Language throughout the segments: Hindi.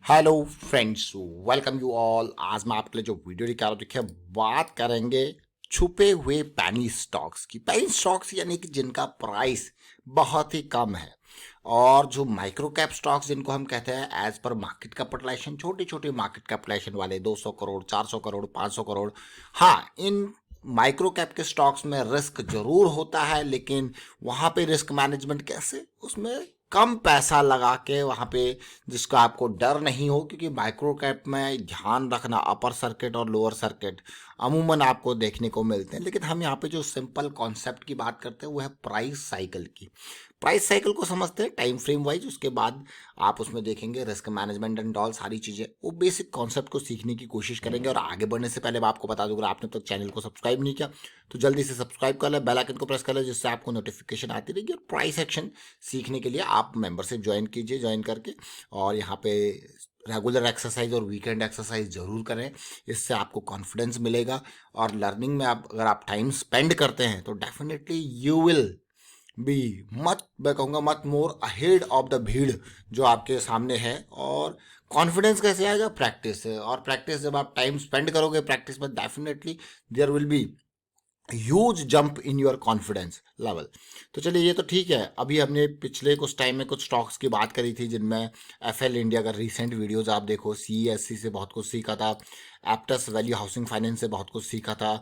Hello friends, welcome you all. आज मैं आपके लिए जो वीडियो लेकर आ रहा हूं, देखिए बात करेंगे छुपे हुए पैनी स्टॉक्स की। पैनी स्टॉक्स यानी कि जिनका प्राइस बहुत ही कम है, और जो माइक्रो कैप स्टॉक्स जिनको हम कहते हैं एज पर मार्केट कैपिटलाइजेशन, छोटी छोटी मार्केट कैपिटलाइजेशन वाले 200 करोड़, 400 करोड़, 500 करोड़। हाँ, इन माइक्रो कैप के स्टॉक्स में रिस्क जरूर होता है, लेकिन वहां पे रिस्क मैनेजमेंट कैसे, उसमें कम पैसा लगा के वहां पे जिसका आपको डर नहीं हो, क्योंकि माइक्रो कैप में ध्यान रखना अपर सर्किट और लोअर सर्किट अमूमन आपको देखने को मिलते हैं। लेकिन हम यहाँ पे जो सिंपल कॉन्सेप्ट की बात करते हैं वो है प्राइस साइकिल की। प्राइस साइकिल को समझते हैं टाइम फ्रेम वाइज, उसके बाद आप उसमें देखेंगे रिस्क मैनेजमेंट एंड ऑल सारी चीज़ें, वो बेसिक कॉन्सेप्ट को सीखने की कोशिश करेंगे। और आगे बढ़ने से पहले मैं आपको बता दूँ, अगर आपने तो चैनल को सब्सक्राइब नहीं किया तो जल्दी से सब्सक्राइब कर ले, बेल आइकन को प्रेस कर ले, जिससे आपको नोटिफिकेशन आती रहेगी। और प्राइस एक्शन सीखने के लिए आप मेंबरशिप ज्वाइन कीजिए, ज्वाइन करके और यहाँ पे रेगुलर एक्सरसाइज और वीकेंड एक्सरसाइज जरूर करें। इससे आपको कॉन्फिडेंस मिलेगा, और लर्निंग में आप अगर आप टाइम स्पेंड करते हैं तो definitely you will be much, मैं कहूँगा much more ahead of the भीड़ जो आपके सामने है। और कॉन्फिडेंस कैसे आएगा? प्रैक्टिस से। और प्रैक्टिस जब आप टाइम स्पेंड करोगे प्रैक्टिस में, definitely there will be huge jump in your confidence level. तो चलिए, ये तो ठीक है। अभी हमने पिछले कुछ टाइम में कुछ स्टॉक्स की बात करी थी, जिनमें एफएल इंडिया का रीसेंट वीडियोस आप देखो, सीईएससी से बहुत कुछ सीखा था, एप्टस वैल्यू हाउसिंग फाइनेंस से बहुत कुछ सीखा था,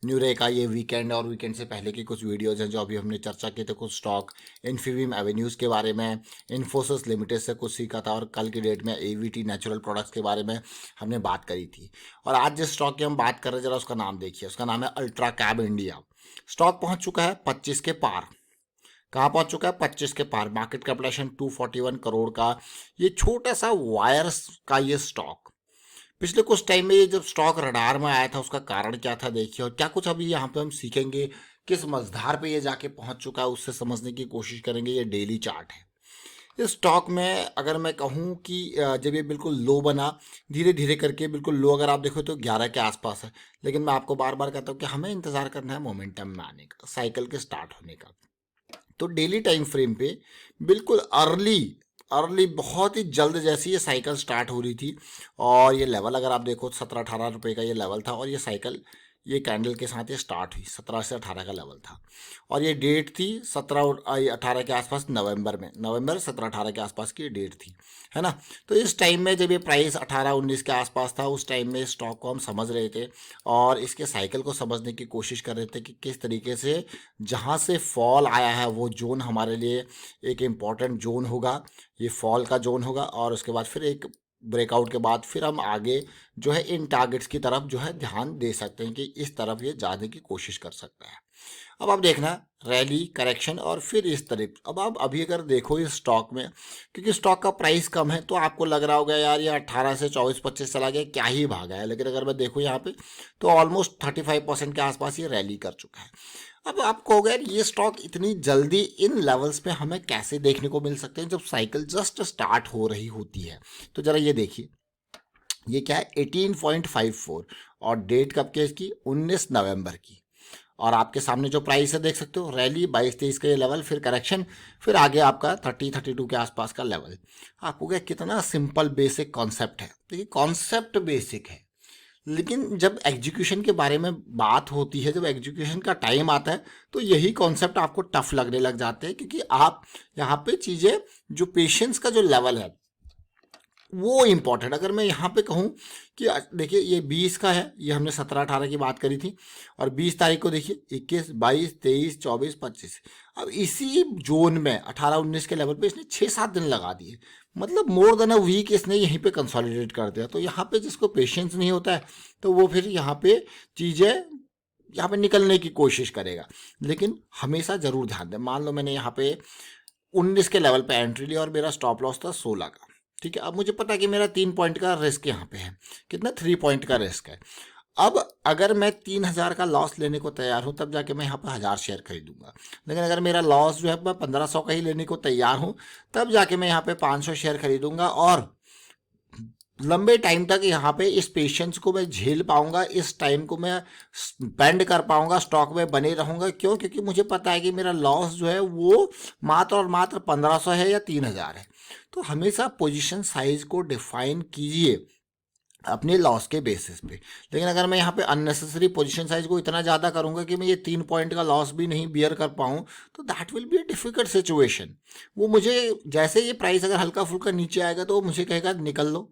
न्यूरे का ये वीकेंड और वीकेंड से पहले की कुछ वीडियोज हैं जो अभी हमने चर्चा की थे, कुछ स्टॉक इन्फीबीम एवेन्यूज़ के बारे में, इन्फोसिस लिमिटेड से कुछ सीखा था, और कल की डेट में एवीटी नेचुरल प्रोडक्ट्स के बारे में हमने बात करी थी। और आज जिस स्टॉक की हम बात कर रहे हैं, जरा उसका नाम देखिए। उसका नाम है अल्ट्रा कैब इंडिया। स्टॉक पहुंच चुका है 25 के पार। कहाँ पहुंच चुका है? 25 के पार। मार्केट कैपिटलाइजेशन 241 करोड़ का ये छोटा सा वायर्स का ये स्टॉक। पिछले कुछ टाइम में ये जब स्टॉक रडार में आया था, उसका कारण क्या था देखिए, और क्या कुछ अभी यहाँ पे हम सीखेंगे, किस मझधार पे ये जाके पहुंच चुका है उससे समझने की कोशिश करेंगे। ये डेली चार्ट है इस स्टॉक में। अगर मैं कहूँ कि जब ये बिल्कुल लो बना, धीरे धीरे करके बिल्कुल लो, अगर आप देखो तो 11 के आसपास है। लेकिन मैं आपको बार बार कहता हूँ कि हमें इंतजार करना है मोमेंटम में आने का, साइकिल के स्टार्ट होने का। तो डेली टाइम फ्रेम पे बिल्कुल अर्ली अर्ली, बहुत ही जल्द जैसी ये साइकिल स्टार्ट हो रही थी, और ये लेवल अगर आप देखो 17-18 रुपए का ये लेवल था, और ये साइकिल ये कैंडल के साथ ये स्टार्ट हुई 17 से 18 का लेवल था। और ये डेट थी 17-18 के आसपास, नवंबर में, नवंबर 17-18 के आसपास की डेट थी, है ना। तो इस टाइम में जब ये प्राइस 18-19 के आसपास था, उस टाइम में स्टॉक को हम समझ रहे थे और इसके साइकिल को समझने की कोशिश कर रहे थे कि किस तरीके से जहाँ से फॉल आया है वो जोन हमारे लिए एक इम्पॉर्टेंट जोन होगा, ये फॉल का जोन होगा। और उसके बाद फिर एक ब्रेकआउट के बाद फिर हम आगे जो है इन टारगेट्स की तरफ जो है ध्यान दे सकते हैं कि इस तरफ ये जाने की कोशिश कर सकता है। अब आप देखना, रैली, करेक्शन और फिर इस तरफ। अब आप अभी अगर देखो इस स्टॉक में, क्योंकि स्टॉक का प्राइस कम है तो आपको लग रहा होगा यार ये 18 से 24-25 चला गया, क्या ही भागा है। लेकिन अगर मैं देखूँ यहाँ पे तो ऑलमोस्ट 35% के आसपास ये रैली कर चुका है। अब आप कहोगे यार ये स्टॉक इतनी जल्दी इन लेवल्स पे हमें कैसे देखने को मिल सकते हैं जब साइकिल जस्ट स्टार्ट हो रही होती है। तो जरा ये देखिए, ये क्या है? 18.54, और डेट कब की है इसकी? 19 नवंबर की। और आपके सामने जो प्राइस है देख सकते हो, रैली 22-23 का ये लेवल, फिर करेक्शन, फिर आगे आपका 30-32 के आसपास का लेवल। आपको क्या, कितना सिंपल बेसिक कॉन्सेप्ट है। देखिए कॉन्सेप्ट बेसिक है, लेकिन जब एग्जीक्यूशन के बारे में बात होती है, जब एग्जीक्यूशन का टाइम आता है, तो यही कॉन्सेप्ट आपको टफ लगने लग जाते हैं, क्योंकि आप यहाँ पे चीज़ें, जो पेशेंस का जो लेवल है वो इम्पॉर्टेंट। अगर मैं यहाँ पे कहूँ कि देखिए ये 20 का है, ये हमने 17-18 की बात करी थी, और 20 तारीख को देखिए 21, 22, 23, 24, 25। अब इसी जोन में 18-19 के लेवल पे इसने 6-7 दिन लगा दिए, मतलब मोर देन अ वीक इसने यहीं पे कंसोलिडेट कर दिया। तो यहाँ पे जिसको पेशेंस नहीं होता है तो वो फिर यहाँ पे चीज़ें यहाँ पे निकलने की कोशिश करेगा। लेकिन हमेशा ज़रूर ध्यान दें, मान लो मैंने यहाँ पे 19 के लेवल पे एंट्री ली और मेरा स्टॉप लॉस था 16 का, ठीक है। अब मुझे पता है कि मेरा 3 पॉइंट का रिस्क यहाँ पे है, कितना? 3 पॉइंट का रिस्क है। अब अगर मैं 3,000 का लॉस लेने को तैयार हूँ तब जाके मैं यहाँ पर 1,000 शेयर खरीदूंगा। लेकिन अगर मेरा लॉस जो है मैं 1,500 का ही लेने को तैयार हूँ, तब जाके मैं यहाँ पे 500 शेयर खरीदूंगा, और लंबे टाइम तक यहाँ पे इस पेशेंस को मैं झेल पाऊंगा, इस टाइम को मैं स्पेंड कर पाऊंगा, स्टॉक में बने रहूंगा। क्यों? क्योंकि मुझे पता है कि मेरा लॉस जो है वो मात्र और मात्र 1500 है या 3000 है। तो हमेशा पोजीशन साइज को डिफाइन कीजिए अपने लॉस के बेसिस पे। लेकिन अगर मैं यहाँ पे अननेसेसरी पोजीशन साइज को इतना ज़्यादा करूँगा कि मैं ये 3 पॉइंट का लॉस भी नहीं बियर कर पाऊँ, तो that will be a difficult situation. वो मुझे जैसे ये प्राइस अगर हल्का फुल्का नीचे आएगा तो वो मुझे कहेगा निकल लो,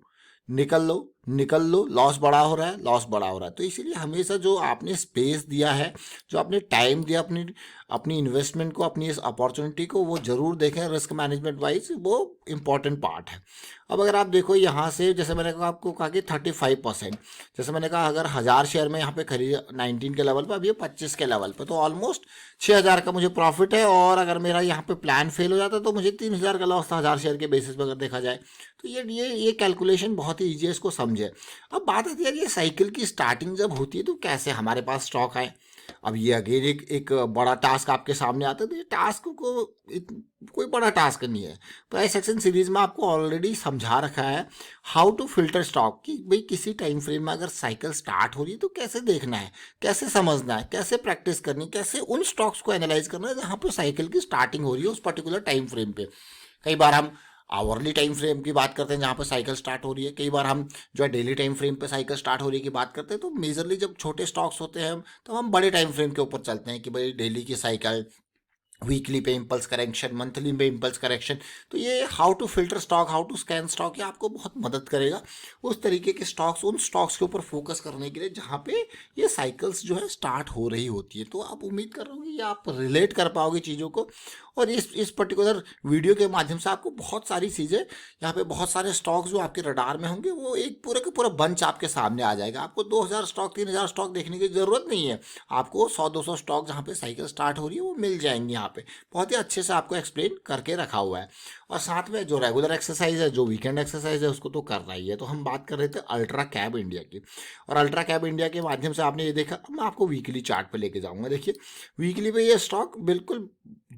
निकल लो, निकल लो, लॉस बड़ा हो रहा है, लॉस बड़ा हो रहा है। तो इसीलिए हमेशा जो आपने स्पेस दिया है, जो आपने टाइम दिया अपनी अपनी इन्वेस्टमेंट को, अपनी इस अपॉर्चुनिटी को, वो जरूर देखें। रिस्क मैनेजमेंट वाइज वो इम्पॉर्टेंट पार्ट है। अब अगर आप देखो यहाँ से, जैसे मैंने कहा आपको कहा कि 35%, जैसे मैंने कहा अगर 1000 शेयर में यहाँ पे खरीद 19 के लेवल पे, अब ये 25 के लेवल पे, तो ऑलमोस्ट 6000 का मुझे प्रॉफिट है। और अगर मेरा यहाँ पे प्लान फेल हो जाता तो मुझे 3000 का लॉस था 1000 शेयर के बेसिस पे अगर देखा जाए। तो ये कैलकुलेशन बहुत ही ईजी है, इसको समझे। अब बात आती है यार, ये साइकिल की स्टार्टिंग जब होती है तो कैसे हमारे पास स्टॉक आए। अब ये अगेन एक बड़ा टास्क आपके सामने आता है। तो ये टास्क को कोई बड़ा टास्क नहीं है। प्राइस एक्शन सीरीज में आपको ऑलरेडी समझा रखा है हाउ टू फिल्टर स्टॉक, कि भाई किसी टाइम फ्रेम में अगर साइकिल स्टार्ट हो रही है तो कैसे देखना है, कैसे समझना है, कैसे प्रैक्टिस करनी है, कैसे उन स्टॉक्स को एनालाइज करना है जहाँ पर साइकिल की स्टार्टिंग हो रही है उस पर्टिकुलर टाइम फ्रेम पे। कई बार हम आवरली टाइम फ्रेम की बात करते हैं जहाँ पर साइकिल स्टार्ट हो रही है, कई बार हम जो है डेली टाइम फ्रेम पे साइकिल स्टार्ट हो रही है की बात करते हैं। तो मेजरली जब छोटे स्टॉक्स होते हैं तो हम बड़े टाइम फ्रेम के ऊपर चलते हैं कि भाई डेली की साइकिल, वीकली पे इम्पल्स करेक्शन, मंथली पे इम्पल्स करेक्शन। तो ये how to filter stock, how to scan stock, ये आपको बहुत मदद करेगा उस तरीके के स्टॉक्स, उन स्टॉक्स के ऊपर फोकस करने के लिए जहाँ पे ये साइकिल्स जो है स्टार्ट हो रही होती है। तो आप उम्मीद कर रहे हो कि आप रिलेट कर पाओगे चीज़ों को। और इस पर्टिकुलर वीडियो के माध्यम से आपको बहुत सारी चीज़ें, यहाँ पे बहुत सारे स्टॉक्स जो आपके रडार में होंगे, वो एक पूरे का पूरा बंच आपके सामने आ जाएगा। आपको 2000 स्टॉक, 3000 स्टॉक देखने की ज़रूरत नहीं है। आपको 100-200 स्टॉक जहाँ पे साइकिल स्टार्ट हो रही है वो मिल जाएंगे। यहाँ पे बहुत ही अच्छे से आपको एक्सप्लेन करके रखा हुआ है। और साथ में जो रेगुलर एक्सरसाइज है, जो वीकेंड एक्सरसाइज है, उसको तो करना ही है। तो हम बात कर रहे थे अल्ट्रा कैब इंडिया की। और अल्ट्रा कैब इंडिया के माध्यम से आपने ये देखा। अब मैं आपको वीकली चार्ट पे लेके जाऊंगा। देखिए वीकली पे ये स्टॉक बिल्कुल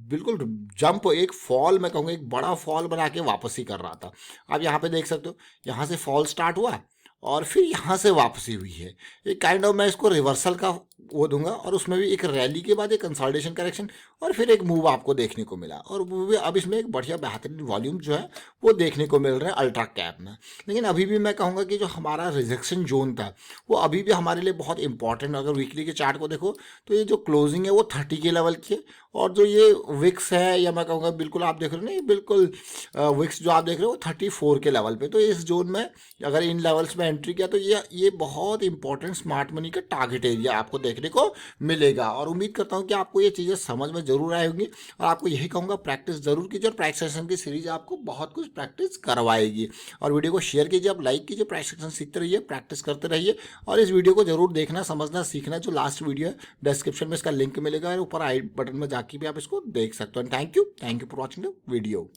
बिल्कुल जंप, एक फॉल, मैं कहूँगा एक बड़ा फॉल बना के वापसी कर रहा था। आप यहाँ पे देख सकते हो, यहाँ से फॉल स्टार्ट हुआ और फिर यहाँ से वापसी हुई है। एक काइंड ऑफ मैं इसको रिवर्सल का वो दूंगा। और उसमें भी एक रैली के बाद एक कंसोलिडेशन करेक्शन और फिर एक मूव आपको देखने को मिला। और वो भी अब इसमें एक बढ़िया बेहतरीन वॉल्यूम जो है वो देखने को मिल रहा है अल्ट्रा कैप में। लेकिन अभी भी मैं कहूँगा कि जो हमारा रिजेक्शन जोन था वो अभी भी हमारे लिए बहुत इंपॉर्टेंट। अगर वीकली के चार्ट को देखो तो ये जो क्लोजिंग है वो 30 के लेवल की है। और जो ये विक्स है, या मैं कहूँगा बिल्कुल आप देख रहे हो ना, ये बिल्कुल विक्स जो आप देख रहे हो 34 के लेवल पे। तो इस जोन में अगर इन लेवल्स में एंट्री किया तो ये बहुत इंपॉर्टेंट स्मार्ट मनी का टारगेट एरिया आपको देखने को मिलेगा। और उम्मीद करता हूँ कि आपको ये चीज़ें समझ में जरूर आई होंगी। और आपको यही कहूँगा, प्रैक्टिस जरूर कीजिए। और प्रैक्टिस सेशन की सीरीज आपको बहुत कुछ प्रैक्टिस करवाएगी। और वीडियो को शेयर कीजिए, आप लाइक कीजिए, प्रैक्टिस सेशन सीखते रहिए, प्रैक्टिस करते रहिए। और इस वीडियो को जरूर देखना, समझना, सीखना। जो लास्ट वीडियो है डिस्क्रिप्शन में इसका लिंक मिलेगा और ऊपर आई बटन में जाके भी आप इसको देख सकते हो। Thank you for watching the video.